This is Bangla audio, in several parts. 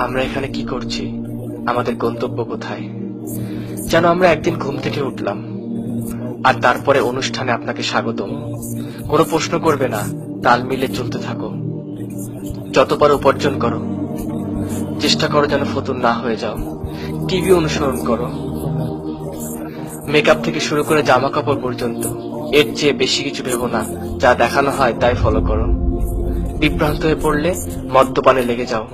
আমরা এখানে কি করছি, আমাদের গন্তব্য কোথায়। যেন আমরা একদিন ঘুম থেকে উঠলাম আর তারপরে অনুষ্ঠানে আপনাকে স্বাগতম। কোনো প্রশ্ন করবে না, তাল মিলে চলতে থাকো। যতবার উপার্জন করো, চেষ্টা করো যেন ফতুর না হয়ে যাও। টিভি অনুসরণ করো, মেকআপ থেকে শুরু করে জামা কাপড় পর্যন্ত। এর চেয়ে বেশি কিছু ভেবো না, যা দেখানো হয় তাই ফলো করো। বিভ্রান্ত হয়ে পড়লে মদ্যপানে লেগে যাও।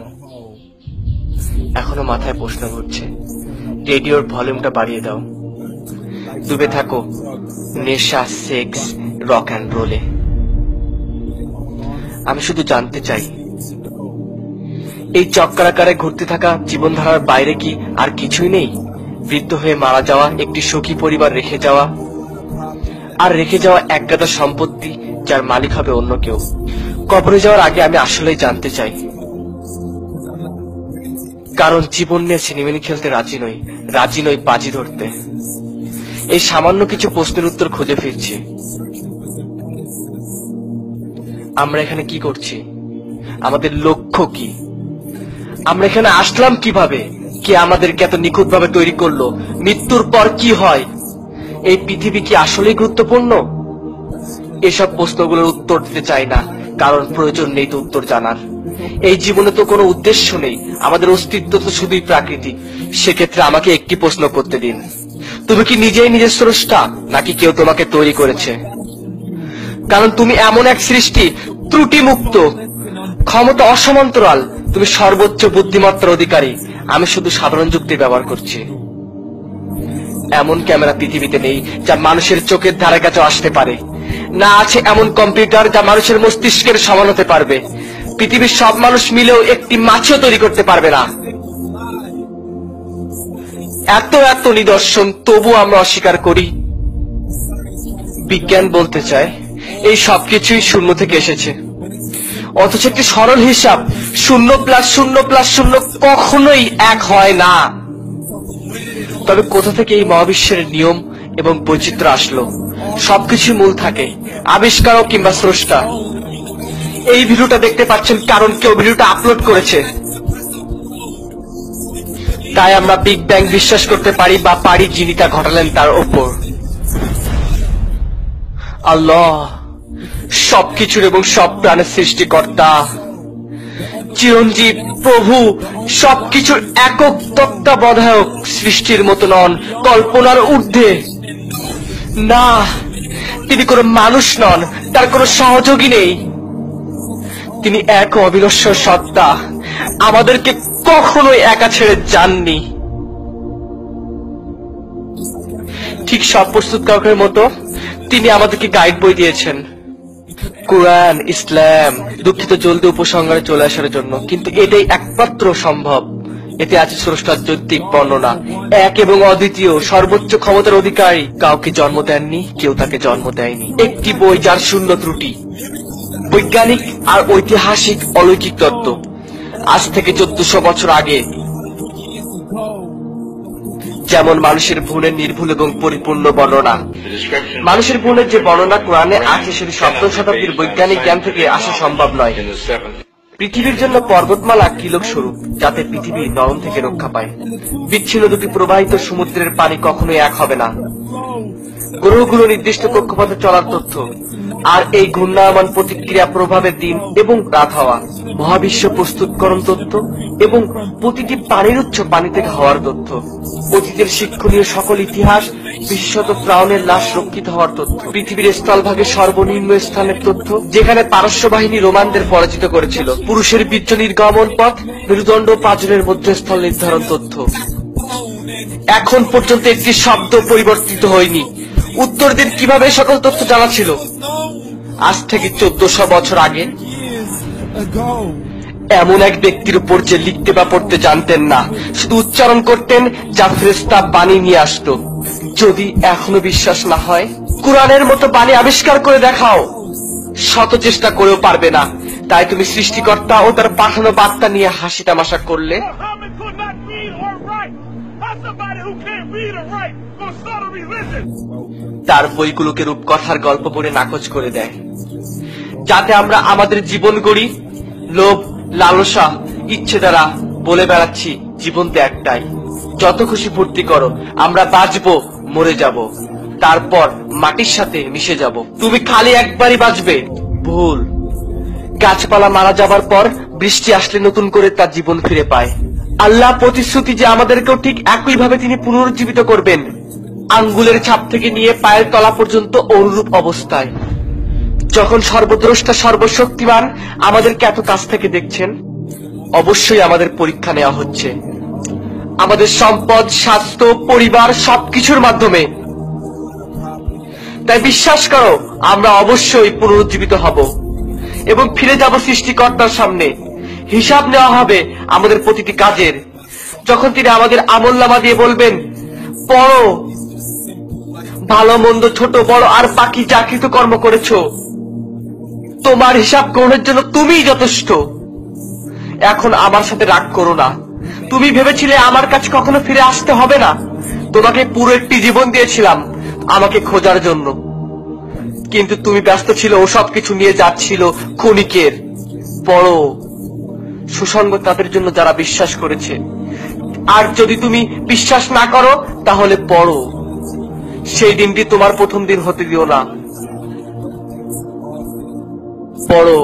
এখনো মাথায় প্রশ্ন ঘুরছে, রেডিওর ভলিউমটা বাড়িয়ে দাও। ডুবে থাকো নেশা, সেক্স, রক অ্যান্ড রোলে। আমি শুধু জানতে চাই, এই চক্রাকারে ঘুরতে থাকা জীবনধারার বাইরে কি আর কিছুই নেই? বৃদ্ধ হয়ে মারা যাওয়া, একটি সুখী পরিবার রেখে যাওয়া, আর রেখে যাওয়া একগাদা সম্পত্তি যার মালিক হবে অন্য কেউ। কবরে যাওয়ার আগে আমি আসলেই জানতে চাই, কারণ জীবন নিয়ে সিনেমিনি খেলতে রাজি নই বাজি ধরতে। এই সামান্য কিছু প্রশ্নের উত্তর খুঁজে ফিরছি। আমরা এখানে কি করছি, আমাদের লক্ষ্য কি, আমরা এখানে আসলাম কিভাবে, কে আমাদেরকে এত নিখুঁতভাবে তৈরি করলো, মৃত্যুর পর কি হয়, এই পৃথিবী কি আসলেই গুরুত্বপূর্ণ? এসব প্রশ্নগুলোর উত্তর দিতে চাই না, কারণ প্রয়োজন নেই তো উত্তর জানার। এই জীবনে তো কোনো উদ্দেশ্য নেই, আমাদের অস্তিত্ব তো শুধুই প্রাকৃতিক। সেক্ষেত্রে আমাকে একটি প্রশ্ন করতে দিন, তুমি কি নিজেই নিজের স্রষ্টা, নাকি কেউ তোমাকে তৈরি করেছে? কারণ তুমি এমন এক সৃষ্টি, ত্রুটি মুক্ত, ক্ষমতা অসমান্তরাল, তুমি সর্বোচ্চ বুদ্ধিমত্তার অধিকারী। আমি শুধু সাধারণ যুক্তি ব্যবহার করছি। এমন ক্যামেরা পৃথিবীতে নেই যা মানুষের চোখের ধারে কাছে আসতে পারে, না আছে এমন কম্পিউটার যা মানুষের মস্তিষ্কের সমান হতে পারবে। পৃথিবীর সব মানুষ মিলেও একটি মাছিও তৈরি করতে পারবে না। এত এত নিদর্শন, তবু আমরা অস্বীকার করি। বিজ্ঞান বলতে চায় এই সবকিছুই শূন্য থেকে এসেছে, অথচ একটি সরল হিসাব 0+0+0 কখনোই 1 হয় না। তবে কোথা থেকে এই মহাবিশ্বের নিয়ম এবং বৈচিত্র্য আসলো? সবকিছু মূল থাকে আবিষ্কারক কিংবা স্রষ্টা। এই ভিডিওটা দেখতে পাচ্ছেন কারণ কেউ ভিডিওটা আপলোড করেছে, তাই আমরা বিগ ব্যাং বিশ্বাস করতে পারি, বা পারি যিনি তা ঘটালেন তার ওপর। আল্লাহ সবকিছুর এবং সব প্রাণের সৃষ্টিকর্তা, চিরঞ্জীব, প্রভু, সবকিছুর একক তত্ত্বাবধায়ক, সৃষ্টির মতো নন, কল্পনার ঊর্ধ্বে। না, তিনি কোনো মানুষ নন, তার কোনো সহযোগী নেই। তিনি এক অবিনশ্বর সত্তা, আমাদেরকে কখনোই একা ছেড়ে যাননি। ঠিক সব প্রস্তুতকারকের মতো তিনি আমাদেরকে গাইড বই দিয়েছেন, কোরআন, ইসলাম। দুঃখিত জলদি উপসংহারে চলে আসার জন্য, কিন্তু এটাই একমাত্র সম্ভব। এতে আছে স্রষ্টার যৌক্তিক বর্ণনা, এক এবং অদ্বিতীয়, সর্বোচ্চ ক্ষমতার অধিকারী। কাউকে জন্ম দেননি, কেউ তাকে জন্ম দেয়নি। একটি বই যার শূন্য ত্রুটি, বৈজ্ঞানিক আর ঐতিহাসিক অলৌকিক তত্ত্ব। আজ থেকে 1400 বছর আগে যেমন মানুষের ভ্রূণের নির্ভুল এবং পরিপূর্ণ বর্ণনা, মানুষের ভ্রূণের যে বর্ণনা কোরআনে আছে সেটি 7ম শতাব্দীর বৈজ্ঞানিক জ্ঞান থেকে আসা সম্ভব নয়। পৃথিবীর জন্য পর্বতমালা কিলক স্বরূপ, যাতে পৃথিবী নরম থেকে রক্ষা পায়। বিচ্ছিন্ন দুটি প্রবাহিত সমুদ্রের পানি কখনোই এক হবে না। গ্রহগুলো নির্দিষ্ট কক্ষপথে চলার তথ্য, আর এই ঘূর্ণায়মান প্রতিক্রিয়া প্রভাবের দিন এবং রাত হওয়া। মহাবিশ্ব প্রস্তুতকরণ তথ্য এবং প্রতিটি পানির উৎস পানি থেকে হওয়ার তথ্য। অতীতের শিক্ষণীয় সকল ইতিহাস, বিশেষত ফ্রাউনের লাশ রক্ষিত হওয়ার তথ্য। পৃথিবীর স্থলভাগের সর্বনিম্ন স্থানের তথ্য, যেখানে পারস্য বাহিনী রোমানদের পরাজিত করেছিল। পুরুষের বীর্য নির্গমন পথ, মেরুদণ্ড পাঁজরের মধ্যস্থল নির্ধারণ তথ্য। এখন পর্যন্ত একটি শব্দ পরিবর্তিত হয়নি। উত্তরদের কিভাবে সকল তথ্য জানা ছিল? আজ থেকে 1400 বছর আগে এমন এক ব্যক্তির উপর যে লিখতে বা পড়তে জানতেন না, শুধু উচ্চারণ করতেন, যা ফেরেশতা বাণী নিয়ে আসতো। যদি এখনো বিশ্বাস না হয়, কুরআনের মতো বাণী আবিষ্কার করে দেখাও। শত চেষ্টা করেও পারবে না, তাই তুমি সৃষ্টিকর্তা ও তার পাঠানো বার্তা নিয়ে হাসি তামাশা করলে। তার বইগুলোকে রূপকথার গল্প পড়ে নাকচ করে দেয়, যাতে আমরা আমাদের জীবন গড়ি লোভ, লালসা, ইচ্ছে দ্বারা, বলে বেড়াচ্ছি জীবন তো একটাই, যত খুশি ফুর্তি করো, আমরা বাঁচবো, মরে যাব, তারপর মাটির সাথে মিশে যাব। তুমি খালি একবারই বাঁচবে, ভুল। গাছপালা মারা যাবার পর বৃষ্টি আসলে নতুন করে তার জীবন ফিরে পায়। আল্লাহ প্রতিশ্রুতি যে আমাদেরকেও ঠিক একইভাবে তিনি পুনরুজ্জীবিত করবেন, আঙ্গুলের ছাপ থেকে নিয়ে পায়ের তলা পর্যন্ত অনুরূপ অবস্থায়। যখন সর্বদ্রষ্টা সর্বশক্তিমান আমাদেরকে এত কাছ থেকে দেখছেন, অবশ্যই আমাদের পরীক্ষা নেওয়া হচ্ছে, আমাদের সম্পদ, স্বাস্থ্য, পরিবার সবকিছুর মাধ্যমে। তাই বিশ্বাস করো, আমরা অবশ্যই পুনরুজ্জীবিত হব এবং ফিরে যাব সৃষ্টিকর্তার সামনে। হিসাব নেওয়া হবে আমাদের প্রতিটি কাজের। যখন তিনি আমাদের আমলনামা দিয়ে বলবেন, পড়ো, ভালো মন্দ, ছোট বড় আর বাকি যা কৃত কর্ম করেছো, তোমার হিসাব গ্রহণের জন্য তুমিই যথেষ্ট। এখন আমার সাথে রাগ করো না। তুমি ভেবেছিলে আমার কাছে কখনো ফিরে আসতে হবে না। তোমাকে পুরো একটি জীবন দিয়েছিলাম আমাকে খোঁজার জন্য, কিন্তু তুমি ব্যস্ত ছিল ও সবকিছু নিয়ে যাচ্ছিল ক্ষণিকের। পড়ো, সুসংগ তাদের জন্য যারা বিশ্বাস করেছে। আর যদি তুমি বিশ্বাস না করো তাহলে পড়ো, সেই দিনটি তোমার প্রথম দিন হতে দিও না। পড়ো।